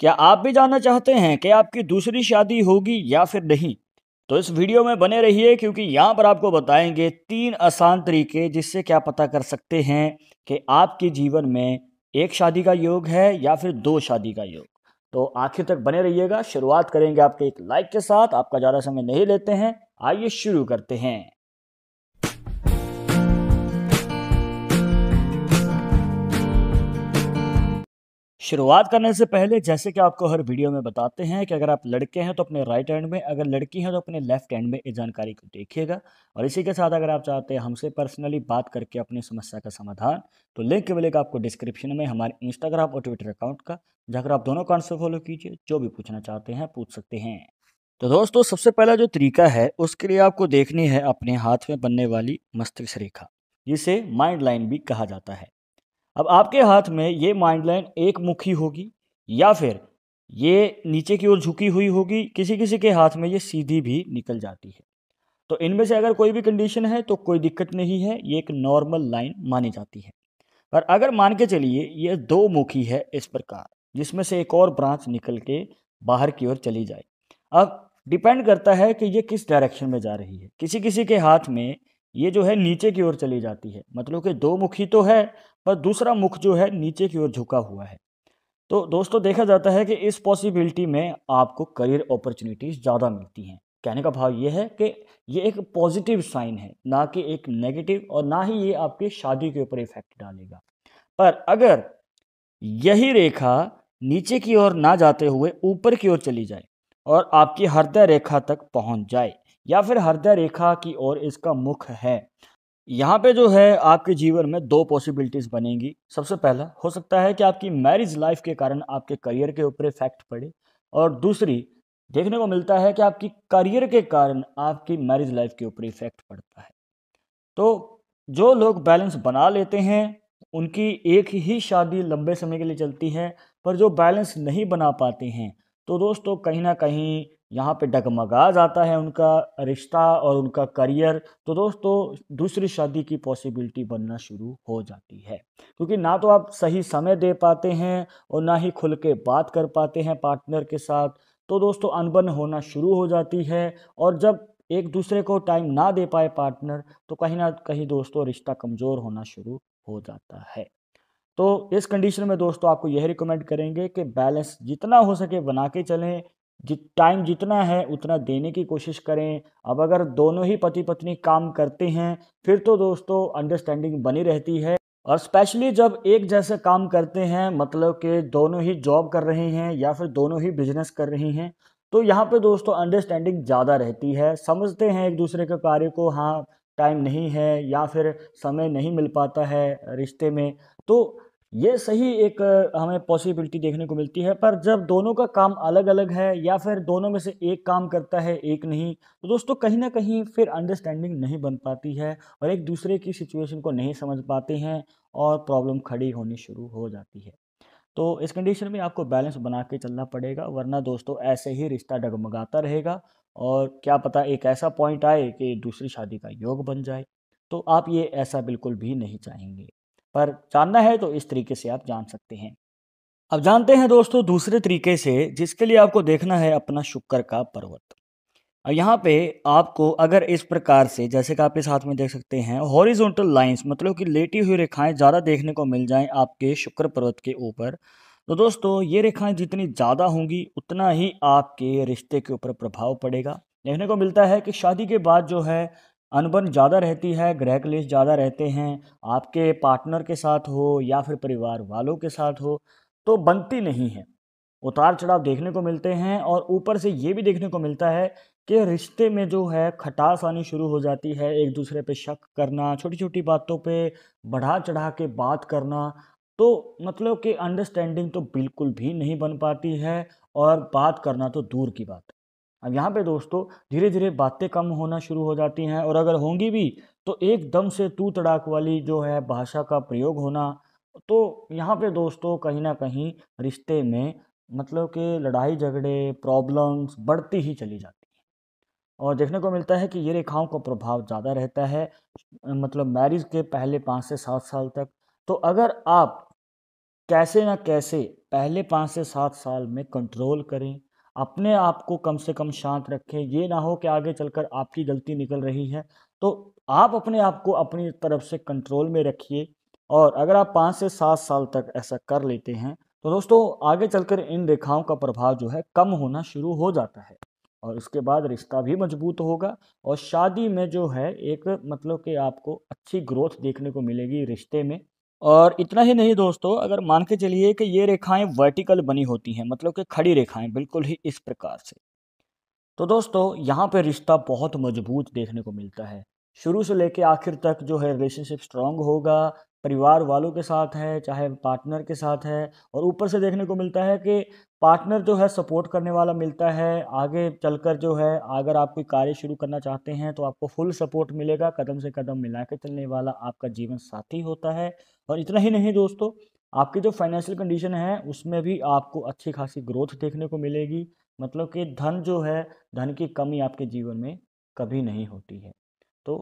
क्या आप भी जानना चाहते हैं कि आपकी दूसरी शादी होगी या फिर नहीं? तो इस वीडियो में बने रहिए क्योंकि यहाँ पर आपको बताएंगे 3 आसान तरीके जिससे क्या पता कर सकते हैं कि आपके जीवन में एक शादी का योग है या फिर 2 शादी का योग। तो आखिर तक बने रहिएगा। शुरुआत करेंगे आपके एक लाइक के साथ। आपका ज़्यादा समय नहीं लेते हैं, आइए शुरू करते हैं। शुरुआत करने से पहले जैसे कि आपको हर वीडियो में बताते हैं कि अगर आप लड़के हैं तो अपने राइट हैंड में, अगर लड़की हैं तो अपने लेफ्ट हैंड में इस जानकारी को देखिएगा। और इसी के साथ अगर आप चाहते हैं हमसे पर्सनली बात करके अपनी समस्या का समाधान, तो लिंक मिलेगा आपको डिस्क्रिप्शन में हमारे इंस्टाग्राम और ट्विटर अकाउंट का, जाकर आप दोनों अकाउंट से फॉलो कीजिए। जो भी पूछना चाहते हैं पूछ सकते हैं। तो दोस्तों, सबसे पहला जो तरीका है उसके लिए आपको देखनी है अपने हाथ में बनने वाली मस्तिष्क रेखा, जिसे माइंड लाइन भी कहा जाता है। अब आपके हाथ में ये माइंड लाइन एक मुखी होगी या फिर ये नीचे की ओर झुकी हुई होगी। किसी किसी के हाथ में ये सीधी भी निकल जाती है। तो इनमें से अगर कोई भी कंडीशन है तो कोई दिक्कत नहीं है, ये एक नॉर्मल लाइन मानी जाती है। पर अगर मान के चलिए ये दो मुखी है इस प्रकार, जिसमें से एक और ब्रांच निकल के बाहर की ओर चली जाए। अब डिपेंड करता है कि ये किस डायरेक्शन में जा रही है। किसी किसी के हाथ में ये जो है नीचे की ओर चली जाती है, मतलब कि दो मुखी तो है पर दूसरा मुख जो है नीचे की ओर झुका हुआ है। तो दोस्तों, देखा जाता है कि इस पॉसिबिलिटी में आपको करियर अपॉर्चुनिटीज ज़्यादा मिलती हैं। कहने का भाव ये है कि ये एक पॉजिटिव साइन है, ना कि एक नेगेटिव, और ना ही ये आपकी शादी के ऊपर इफेक्ट डालेगा। पर अगर यही रेखा नीचे की ओर ना जाते हुए ऊपर की ओर चली जाए और आपकी हृदय रेखा तक पहुंच जाए, या फिर हृदय रेखा की ओर इसका मुख है, यहाँ पे जो है आपके जीवन में दो पॉसिबिलिटीज बनेंगी। सबसे पहला हो सकता है कि आपकी मैरिज लाइफ के कारण आपके करियर के ऊपर इफेक्ट पड़े, और दूसरी देखने को मिलता है कि आपकी करियर के कारण आपकी मैरिज लाइफ के ऊपर इफेक्ट पड़ता है। तो जो लोग बैलेंस बना लेते हैं उनकी एक ही शादी लंबे समय के लिए चलती है। पर जो बैलेंस नहीं बना पाते हैं, तो दोस्तों कहीं ना कहीं यहाँ पे डगमगा जाता है उनका रिश्ता और उनका करियर। तो दोस्तों, दूसरी शादी की पॉसिबिलिटी बनना शुरू हो जाती है, क्योंकि ना तो आप सही समय दे पाते हैं और ना ही खुल के बात कर पाते हैं पार्टनर के साथ। तो दोस्तों, अनबन होना शुरू हो जाती है। और जब एक दूसरे को टाइम ना दे पाए पार्टनर, तो कहीं ना कहीं दोस्तों रिश्ता कमज़ोर होना शुरू हो जाता है। तो इस कंडीशन में दोस्तों आपको यह रिकमेंड करेंगे कि बैलेंस जितना हो सके बना के चलें। टाइम जितना है उतना देने की कोशिश करें। अब अगर दोनों ही पति पत्नी काम करते हैं, फिर तो दोस्तों अंडरस्टैंडिंग बनी रहती है। और स्पेशली जब एक जैसे काम करते हैं, मतलब कि दोनों ही जॉब कर रहे हैं या फिर दोनों ही बिजनेस कर रही हैं, तो यहाँ पे दोस्तों अंडरस्टैंडिंग ज़्यादा रहती है। समझते हैं एक दूसरे के कार्य को, हाँ टाइम नहीं है या फिर समय नहीं मिल पाता है रिश्ते में। तो ये सही एक हमें पॉसिबिलिटी देखने को मिलती है। पर जब दोनों का काम अलग अलग है या फिर दोनों में से एक काम करता है एक नहीं, तो दोस्तों कहीं ना कहीं फिर अंडरस्टैंडिंग नहीं बन पाती है और एक दूसरे की सिचुएशन को नहीं समझ पाते हैं और प्रॉब्लम खड़ी होनी शुरू हो जाती है। तो इस कंडीशन में आपको बैलेंस बना के चलना पड़ेगा, वरना दोस्तों ऐसे ही रिश्ता डगमगाता रहेगा। और क्या पता एक ऐसा पॉइंट आए कि दूसरी शादी का योग बन जाए। तो आप ये ऐसा बिल्कुल भी नहीं चाहेंगे। पर जानना है तो इस तरीके से आप जान सकते हैं। अब जानते हैं दोस्तों दूसरे तरीके से, जिसके लिए आपको देखना है अपना शुक्र का पर्वत। और यहाँ पे आपको अगर इस प्रकार से, जैसे कि आप इस हाथ में देख सकते हैं, हॉरिजॉन्टल लाइंस मतलब कि लेटी हुई रेखाएं ज़्यादा देखने को मिल जाएं आपके शुक्र पर्वत के ऊपर, तो दोस्तों ये रेखाएं जितनी ज़्यादा होंगी उतना ही आपके रिश्ते के ऊपर प्रभाव पड़ेगा। देखने को मिलता है कि शादी के बाद जो है अनबन ज़्यादा रहती है, गृह क्लेश ज़्यादा रहते हैं। आपके पार्टनर के साथ हो या फिर परिवार वालों के साथ हो, तो बनती नहीं है। उतार चढ़ाव देखने को मिलते हैं। और ऊपर से ये भी देखने को मिलता है कि रिश्ते में जो है खटास आनी शुरू हो जाती है, एक दूसरे पे शक करना, छोटी छोटी बातों पे बढ़ा चढ़ा के बात करना। तो मतलब कि अंडरस्टैंडिंग तो बिल्कुल भी नहीं बन पाती है, और बात करना तो दूर की बात है। अब यहाँ पे दोस्तों धीरे धीरे बातें कम होना शुरू हो जाती हैं, और अगर होंगी भी तो एकदम से तू तड़ाक वाली जो है भाषा का प्रयोग होना। तो यहाँ पे दोस्तों कहीं ना कहीं रिश्ते में मतलब कि लड़ाई झगड़े प्रॉब्लम्स बढ़ती ही चली जाती हैं। और देखने को मिलता है कि ये रेखाओं का प्रभाव ज़्यादा रहता है, मतलब मैरिज के पहले 5 से 7 साल तक। तो अगर आप कैसे ना कैसे पहले 5 से 7 साल में कंट्रोल करें। अपने आप को कम से कम शांत रखें। ये ना हो कि आगे चलकर आपकी गलती निकल रही है, तो आप अपने आप को अपनी तरफ से कंट्रोल में रखिए। और अगर आप 5 से 7 साल तक ऐसा कर लेते हैं, तो दोस्तों आगे चलकर इन रेखाओं का प्रभाव जो है कम होना शुरू हो जाता है। और उसके बाद रिश्ता भी मजबूत होगा और शादी में जो है एक मतलब कि आपको अच्छी ग्रोथ देखने को मिलेगी रिश्ते में। और इतना ही नहीं दोस्तों, अगर मान के चलिए कि ये रेखाएं वर्टिकल बनी होती हैं, मतलब कि खड़ी रेखाएं बिल्कुल ही इस प्रकार से, तो दोस्तों यहाँ पे रिश्ता बहुत मजबूत देखने को मिलता है। शुरू से लेके आखिर तक जो है रिलेशनशिप स्ट्रांग होगा, परिवार वालों के साथ है, चाहे पार्टनर के साथ है। और ऊपर से देखने को मिलता है कि पार्टनर जो है सपोर्ट करने वाला मिलता है। आगे चलकर जो है अगर आप कोई कार्य शुरू करना चाहते हैं तो आपको फुल सपोर्ट मिलेगा, कदम से कदम मिला के चलने वाला आपका जीवन साथी होता है। और इतना ही नहीं दोस्तों, आपकी जो फाइनेंशियल कंडीशन है उसमें भी आपको अच्छी खासी ग्रोथ देखने को मिलेगी। मतलब कि धन जो है, धन की कमी आपके जीवन में कभी नहीं होती है। तो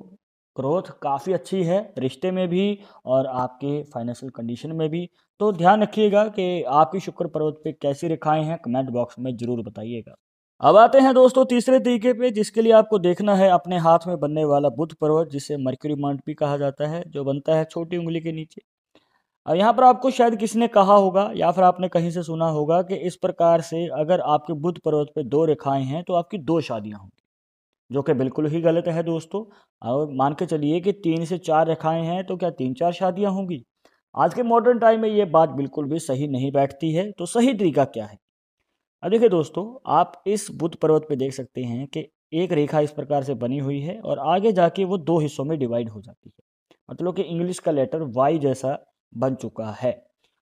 ग्रोथ काफ़ी अच्छी है रिश्ते में भी और आपके फाइनेंशियल कंडीशन में भी। तो ध्यान रखिएगा कि आपकी शुक्र पर्वत पे कैसी रेखाएं हैं, कमेंट बॉक्स में ज़रूर बताइएगा। अब आते हैं दोस्तों तीसरे तरीके पे, जिसके लिए आपको देखना है अपने हाथ में बनने वाला बुध पर्वत, जिसे मर्क्यूरी मॉन्ट भी कहा जाता है, जो बनता है छोटी उंगली के नीचे। अब यहाँ पर आपको शायद किसी ने कहा होगा या फिर आपने कहीं से सुना होगा कि इस प्रकार से अगर आपके बुध पर्वत पे 2 रेखाएं हैं तो आपकी 2 शादियां होंगी, जो कि बिल्कुल ही गलत है दोस्तों। और मान के चलिए कि 3 से 4 रेखाएं हैं तो क्या 3-4 शादियां होंगी? आज के मॉडर्न टाइम में ये बात बिल्कुल भी सही नहीं बैठती है। तो सही तरीका क्या है? अब देखिए दोस्तों, आप इस बुध पर्वत पे देख सकते हैं कि एक रेखा इस प्रकार से बनी हुई है और आगे जाके वो 2 हिस्सों में डिवाइड हो जाती है। मतलब कि इंग्लिश का लेटर वाई जैसा बन चुका है।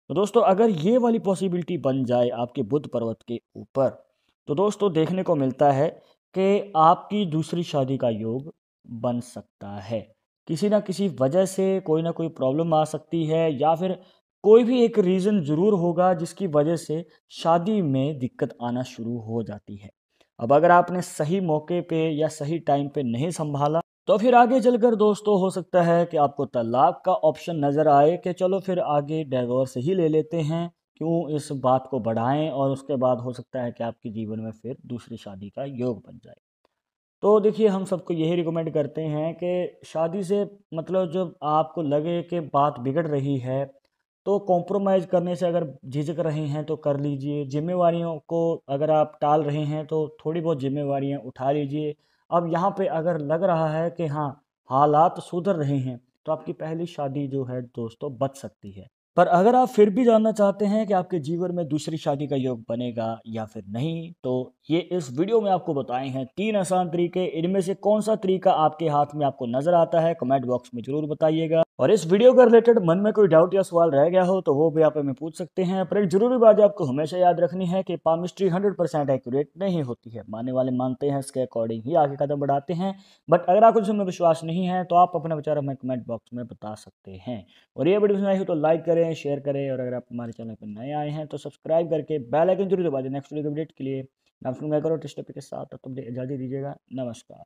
तो दोस्तों अगर ये वाली पॉसिबिलिटी बन जाए आपके बुध पर्वत के ऊपर, तो दोस्तों देखने को मिलता है कि आपकी दूसरी शादी का योग बन सकता है। किसी ना किसी वजह से कोई ना कोई प्रॉब्लम आ सकती है या फिर कोई भी एक रीज़न ज़रूर होगा जिसकी वजह से शादी में दिक्कत आना शुरू हो जाती है। अब अगर आपने सही मौके पे या सही टाइम पे नहीं संभाला, तो फिर आगे चलकर दोस्तों हो सकता है कि आपको तलाक का ऑप्शन नज़र आए कि चलो फिर आगे डिवोर्स ही ले लेते हैं, क्यों इस बात को बढ़ाएं। और उसके बाद हो सकता है कि आपके जीवन में फिर दूसरी शादी का योग बन जाए। तो देखिए हम सबको यही रिकमेंड करते हैं कि शादी से मतलब जब आपको लगे कि बात बिगड़ रही है, तो कॉम्प्रोमाइज़ करने से अगर झिझक रहे हैं तो कर लीजिए। ज़िम्मेवारियों को अगर आप टाल रहे हैं तो थोड़ी बहुत ज़िम्मेवारियाँ उठा लीजिए। अब यहाँ पे अगर लग रहा है कि हाँ, हालात सुधर रहे हैं, तो आपकी पहली शादी जो है दोस्तों बच सकती है। पर अगर आप फिर भी जानना चाहते हैं कि आपके जीवन में दूसरी शादी का योग बनेगा या फिर नहीं, तो ये इस वीडियो में आपको बताए हैं 3 आसान तरीके। इनमें से कौन सा तरीका आपके हाथ में आपको नज़र आता है, कमेंट बॉक्स में ज़रूर बताइएगा। और इस वीडियो के रिलेटेड मन में कोई डाउट या सवाल रह गया हो तो वो भी आप हमें पूछ सकते हैं। पर एक ज़रूरी बात आपको हमेशा याद रखनी है कि पामिस्ट्री 100% एक्यूरेट नहीं होती है। मानने वाले मानते हैं, इसके अकॉर्डिंग ही आगे कदम बढ़ाते हैं। बट अगर आपको इसमें विश्वास नहीं है तो आप अपना विचार हमें कमेंट बॉक्स में बता सकते हैं। और ये वीडियो पसंद आई हो तो लाइक करें, शेयर करें, और अगर आप हमारे चैनल पर नए आए हैं तो सब्सक्राइब करके बेल आइकन जरूर दबा दें नेक्स्ट वीडियो अपडेट के लिए। मैं अपडेट के साथ, तब तक इजाज़त दीजिएगा। नमस्कार।